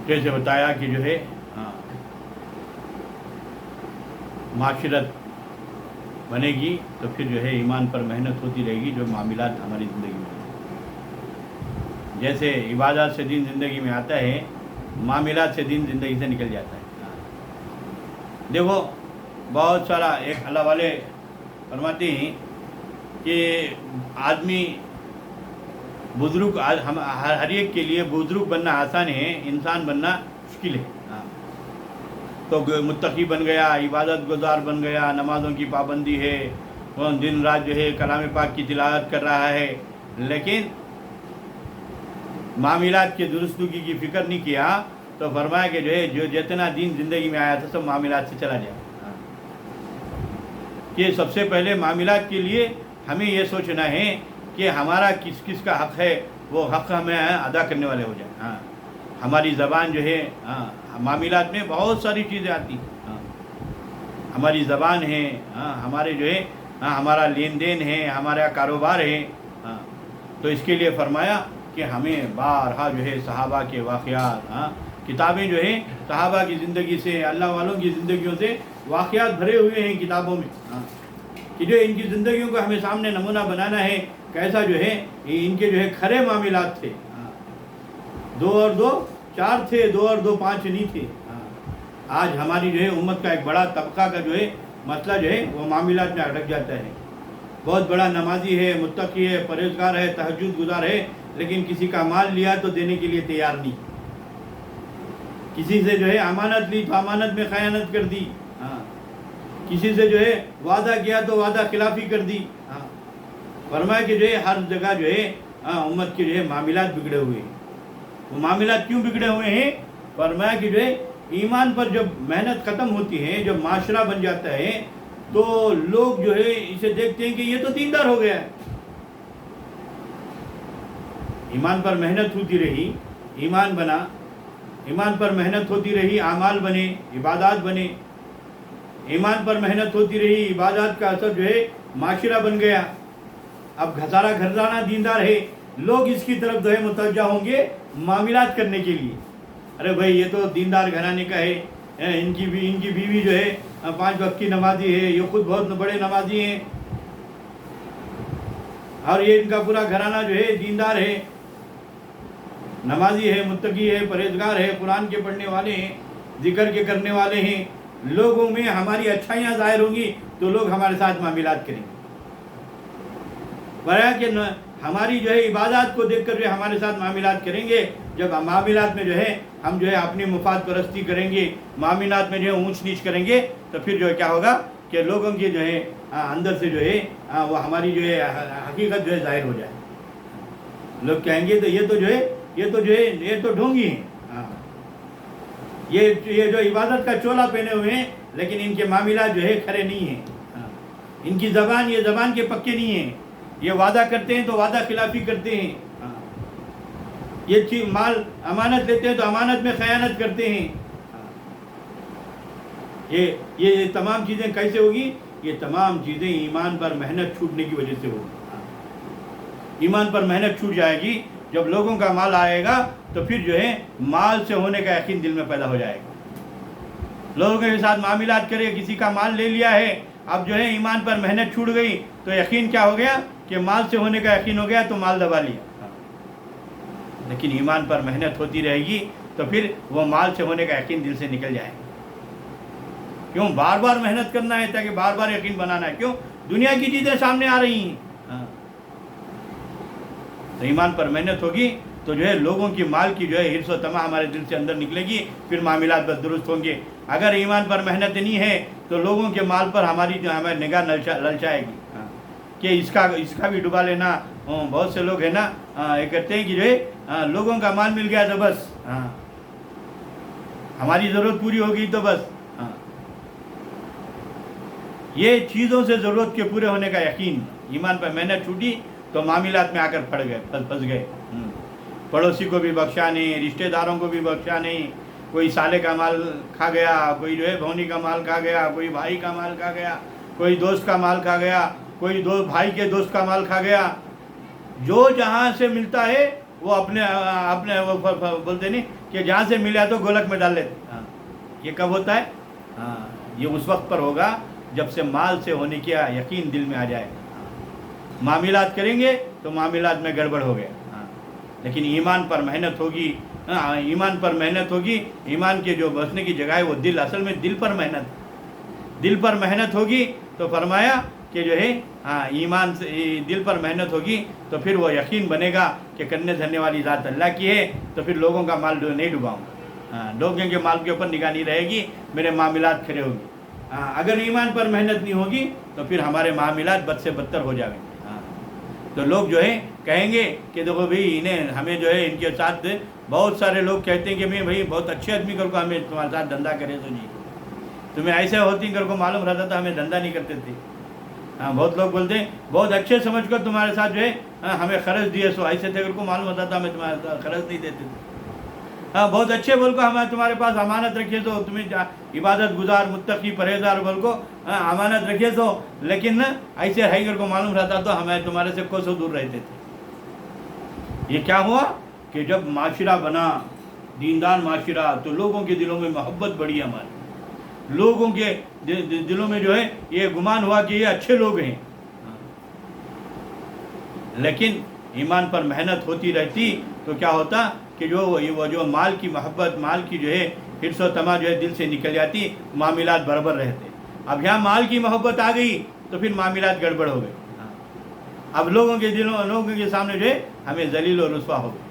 جیسے بتایا کہ جو ہے معاشرت بنے گی تو پھر جو ہے ایمان پر محنت ہوتی رہے گی، جو معاملات ہماری زندگی میں جیسے عبادات سے دین زندگی میں آتا ہے، معاملات سے دین زندگی سے نکل جاتا ہے۔ دیکھو بہت سارا ایک اللہ والے فرماتے ہیں کہ آدمی بزرگ ہر ایک کے لیے بزرگ بننا آسان ہے، انسان بننا مشکل ہے۔ تو متقی بن گیا، عبادت گزار بن گیا، نمازوں کی پابندی ہے، وہ دن رات جو ہے کلام پاک کی تلاوت کر رہا ہے، لیکن معاملات کے درستگی کی فکر نہیں کیا تو فرمایا کہ جو ہے جو جتنا دین زندگی میں آیا تھا سب معاملات سے چلا جائے۔ کہ سب سے پہلے معاملات کے لیے ہمیں یہ سوچنا ہے کہ ہمارا کس کس کا حق ہے، وہ حق ہمیں ادا کرنے والے ہو جائیں۔ ہماری زبان جو ہے معاملات میں بہت ساری چیزیں آتی ہیں، ہماری زبان ہے، ہمارے جو ہے ہمارا لین دین ہے، ہمارا کاروبار ہے، تو اس کے لیے فرمایا کہ ہمیں بارہا جو ہے صحابہ کے واقعات، کتابیں جو ہیں صحابہ کی زندگی سے، اللہ والوں کی زندگیوں سے واقعات بھرے ہوئے ہیں کتابوں میں، کہ جو ان کی زندگیوں کو ہمیں سامنے نمونہ بنانا ہے، کیسا جو ہے ان کے جو ہے کھرے معاملات تھے، 2 اور 2 4 تھے، 2 اور 2 5 نہیں تھے۔ آج ہماری جو ہے امت کا ایک بڑا طبقہ کا جو ہے مسئلہ جو ہے وہ معاملات میں اٹک جاتا ہے۔ بہت بڑا نمازی ہے، متقی ہے، پرہیزگار ہے، تہجد گزار ہے، لیکن کسی کا مال لیا تو دینے کے لیے تیار نہیں، کسی سے جو ہے امانت لی تو امانت میں خیانت کر دی، کسی سے جو ہے وعدہ کیا تو وعدہ خلافی کر دی۔ فرمایا کہ جو ہے ہر جگہ جو ہے امت کے جو ہے معاملات بگڑے ہوئے ہیں۔ وہ معاملات کیوں بگڑے ہوئے ہیں؟ فرمایا کہ جو ہے ایمان پر جب محنت ختم ہوتی ہے، جب معاشرہ بن جاتا ہے تو لوگ جو ہے اسے دیکھتے ہیں کہ یہ تو دیندار ہو گیا ہے۔ ایمان پر محنت ہوتی رہی، ایمان بنا، ایمان پر محنت ہوتی رہی، اعمال بنے، عبادات بنے، ایمان پر محنت ہوتی رہی، عبادات کا اثر جو ہے معاشرہ بن گیا۔ اب گھسارا گھرانہ دیندار ہے، لوگ اس کی طرف جو ہے متوجہ ہوں گے معاملات کرنے کے لیے۔ ارے بھائی یہ تو دیندار گھرانے کا ہے، ان کی بیوی جو ہے 5 وقت کی نمازی ہے، یہ خود بہت بڑے نمازی ہیں، اور یہ ان کا پورا گھرانہ جو ہے دیندار ہے، نمازی ہے، متقی ہے، پرہیزگار ہے، قرآن کے پڑھنے والے ہیں، ذکر کے کرنے والے ہیں۔ لوگوں میں ہماری اچھائیاں ظاہر ہوں گی تو لوگ ہمارے ساتھ معاملات کریں گے، برائے کہ ہماری جو ہے عبادات کو دیکھ کر جو ہمارے ساتھ معاملات کریں گے۔ جب معاملات میں جو ہے ہم جو ہے اپنی مفاد پرستی کریں گے، معاملات میں جو ہے اونچ نیچ کریں گے، تو پھر جو ہے کیا ہوگا کہ لوگوں کے جو ہے اندر سے جو ہے وہ ہماری جو ہے حقیقت جو ہے ظاہر ہو جائے۔ لوگ کہیں گے تو یہ تو ڈھونگی ہیں، یہ جو عبادت کا چولا پہنے ہوئے ہیں لیکن ان کے معاملات جو ہے کھرے نہیں ہیں، ان کی زبان یہ زبان کے پکے نہیں ہیں، یہ وعدہ کرتے ہیں تو وعدہ خلافی کرتے ہیں، یہ چیز مال امانت لیتے ہیں تو امانت میں خیانت کرتے ہیں۔ یہ تمام چیزیں کیسے ہوگی؟ یہ تمام چیزیں ایمان پر محنت چھوٹنے کی وجہ سے ہوگی۔ ایمان پر محنت چھوٹ جائے گی، جب لوگوں کا مال آئے گا تو پھر جو ہے مال سے ہونے کا یقین دل میں پیدا ہو جائے گا۔ لوگوں کے ساتھ معاملات کرے، کسی کا مال لے لیا ہے، اب جو ہے ایمان پر محنت چھوٹ گئی تو یقین کیا ہو گیا کہ مال سے ہونے کا یقین ہو گیا تو مال دبا لیا۔ لیکن ایمان پر محنت ہوتی رہے گی تو پھر وہ مال سے ہونے کا یقین دل سے نکل جائے گا۔ کیوں؟ بار بار محنت کرنا ہے تاکہ بار بار یقین بنانا ہے۔ کیوں؟ دنیا کی چیزیں سامنے آ رہی ہیں، تو ایمان پر محنت ہوگی تو جو ہے لوگوں کی مال کی جو ہے حرص و طمع ہمارے دل سے اندر نکلے گی، پھر معاملات بس درست ہوں گے۔ اگر ایمان پر محنت نہیں ہے تو لوگوں کے مال پر ہماری نگاہ للچائے گی کہ اس کا بھی ڈبا لینا۔ بہت سے لوگ ہیں نا یہ کہتے ہیں کہ جو ہے لوگوں کا مال مل گیا تو بس ہماری ضرورت پوری ہوگی تو بس، یہ چیزوں سے ضرورت کے پورے ہونے کا یقین۔ ایمان پر محنت چھوٹی تو معاملات میں آ کر پھنس گئے، پڑوسی کو بھی بخشا نہیں، رشتہ داروں کو بھی بخشا نہیں، کوئی سالے کا مال کھا گیا، کوئی جو ہے بھونی کا مال کھا گیا، کوئی بھائی کا مال کھا گیا، کوئی دوست کا مال کھا گیا، کوئی بھائی کے دوست کا مال کھا گیا۔ جو جہاں سے ملتا ہے وہ اپنے وہ بولتے نہیں کہ جہاں سے ملا تو گولک میں ڈال لیتے. ہاں یہ کب ہوتا ہے؟ ہاں یہ اس وقت پر ہوگا جب سے مال سے ہونے کی یقین دل میں آ جائے. معاملات کریں گے تو معاملات میں گڑبڑ ہو گیا. ہاں لیکن ایمان پر محنت ہوگی. ہاں ایمان پر محنت ہوگی. ایمان کے جو بسنے کی جگہ ہے وہ دل، اصل میں دل پر محنت ہوگی. تو فرمایا کہ جو ہے ایمان سے دل پر محنت ہوگی تو پھر وہ یقین بنے گا کہ کرنے دھرنے والی ذات اللہ کی ہے. تو پھر لوگوں کا مال نہیں ڈباؤں گا. ہاں لوگوں کے مال کے اوپر نگاہ نہیں رہے گی، میرے معاملات کھڑے ہوگی. اگر ایمان پر محنت نہیں ہوگی تو پھر ہمارے معاملات بد سے بدتر ہو جائیں گے. تو لوگ جو ہے کہیں گے کہ دیکھو بھائی ہمیں جو ہے ان کے ساتھ بہت سارے لوگ کہتے ہیں کہ بھائی بہت اچھے آدمی کر کو ہمیں تمہارے ساتھ دھندا کرے تو جی تمہیں ایسے ہوتی کر کو معلوم رہتا تھا ہمیں دھندا نہیں کرتے تھے. ہاں بہت لوگ بولتے ہیں بہت اچھے سمجھ کر تمہارے ساتھ جو ہے ہمیں خرچ دیے سو ایسے تھے کر کو معلوم ہوتا تھا ہمیں تمہارے ساتھ خرچ نہیں دیتے تھے. ہاں بہت اچھے بول کو ہمیں تمہارے پاس امانت رکھے تو تمہیں عبادت گزار متقی پرہیزگار بول کو امانت رکھے تو، لیکن ایسے ہے کر کو معلوم رہتا تو ہمیں تمہارے سے کوسوں دور رہتے تھے. یہ کیا ہوا کہ جب معاشرہ بنا دیندار معاشرہ تو لوگوں کے دلوں میں محبت بڑھی. ہمارے لوگوں کے دلوں میں جو ہے یہ گمان ہوا کہ یہ اچھے لوگ ہیں. لیکن ایمان پر محنت ہوتی رہتی تو کیا ہوتا کہ جو مال کی محبت، مال کی جو ہے حرص و طمع جو ہے دل سے نکل جاتی، معاملات برابر رہتے. اب یہاں مال کی محبت آ گئی تو پھر معاملات گڑبڑ ہو گئے. اب لوگوں کے سامنے جو ہے ہمیں ذلیل و رسوا ہو گئے.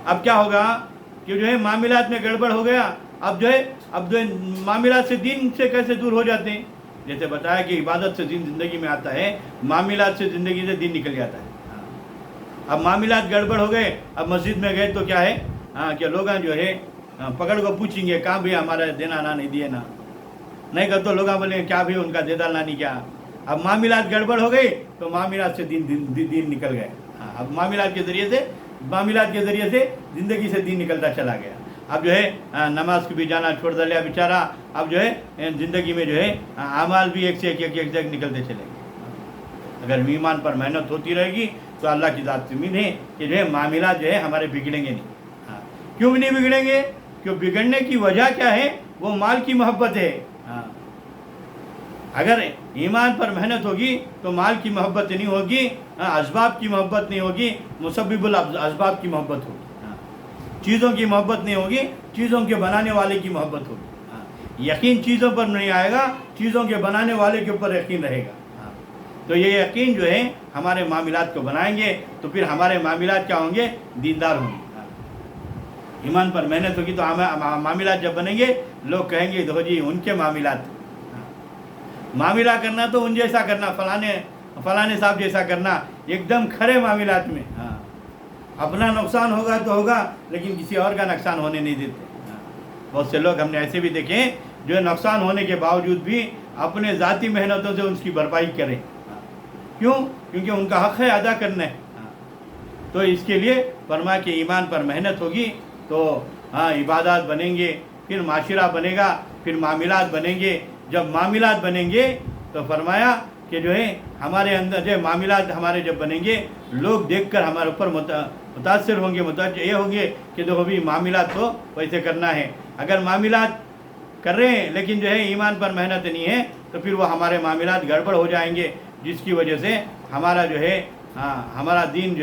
اب کیا ہوگا کہ جو ہے معاملات میں گڑبڑ ہو گیا. اب جو ہے معاملات سے دین سے کیسے دور ہو جاتے ہیں؟ جیسے بتایا کہ عبادت سے دین زندگی میں آتا ہے، معاملات سے زندگی سے دین نکل جاتا ہے. اب معاملات گڑبڑ ہو گئے. اب مسجد میں گئے تو کیا ہے کہ لوگ جو ہے پکڑ کو پوچھیں گے کہاں بھی ہمارا دینا نہ نہیں دیے نا نہیں کر تو لوگ بولیں گے کیا بھی ان کا دے ڈالنا نہیں کیا. اب معاملات گڑبڑ ہو گئی تو معاملات سے دین نکل گئے. اب معاملات کے ذریعے سے زندگی سے دین نکلتا چلا گیا. اب جو ہے نماز کو بھی جانا چھوڑ دیا بیچارہ. اب جو ہے زندگی میں جو ہے اعمال بھی ایک سے ایک نکلتے چلے گئے. اگر ایمان پر محنت ہوتی رہے گی تو اللہ کی ذات امید ہے کہ جو ہے معاملات جو ہے ہمارے بگڑیں گے نہیں. کیوں نہیں بگڑیں گے؟ کیوں بگڑنے کی وجہ کیا ہے؟ وہ مال کی محبت ہے. اگر ایمان پر محنت ہوگی تو مال کی محبت نہیں ہوگی، اسباب کی محبت نہیں ہوگی، مسبب الاسباب کی محبت ہوگی. چیزوں کی محبت نہیں ہوگی، چیزوں کے بنانے والے کی محبت ہوگی. یقین چیزوں پر نہیں آئے گا، چیزوں کے بنانے والے کے اوپر یقین رہے گا. تو یہ یقین جو ہے ہمارے معاملات کو بنائیں گے تو پھر ہمارے معاملات کیا ہوں گے؟ دیندار ہوں گے. ایمان پر محنت ہوگی تو معاملات جب بنیں گے لوگ کہیں گے دیکھو جی ان کے معاملہ کرنا تو ان جیسا کرنا، فلانے صاحب جیسا کرنا، ایک دم کھڑے معاملات میں. اپنا نقصان ہوگا تو ہوگا لیکن کسی اور کا نقصان ہونے نہیں دیتے. بہت سے لوگ ہم نے ایسے بھی دیکھے جو نقصان ہونے کے باوجود بھی اپنے ذاتی محنتوں سے اس کی بھرپائی کریں. کیوں؟ کیونکہ ان کا حق ہے ادا کرنا ہے. تو اس کے لیے فرمایا کہ ایمان پر محنت ہوگی تو عبادات بنیں گے، پھر معاشرہ بنے گا، پھر معاملات بنیں گے. جب معاملات بنیں گے تو فرمایا کہ جو ہے ہمارے اندر جو معاملات ہمارے جب بنیں گے لوگ دیکھ کر ہمارے اوپر متاثر ہوں گے، متوجہ یہ ہوں گے کہ دیکھو بھی معاملات تو ویسے کرنا ہے. اگر معاملات کر رہے ہیں لیکن جو ہے ایمان پر محنت نہیں ہے تو پھر وہ ہمارے معاملات گڑبڑ ہو جائیں گے، جس کی وجہ سے ہمارا جو ہے ہمارا دین جو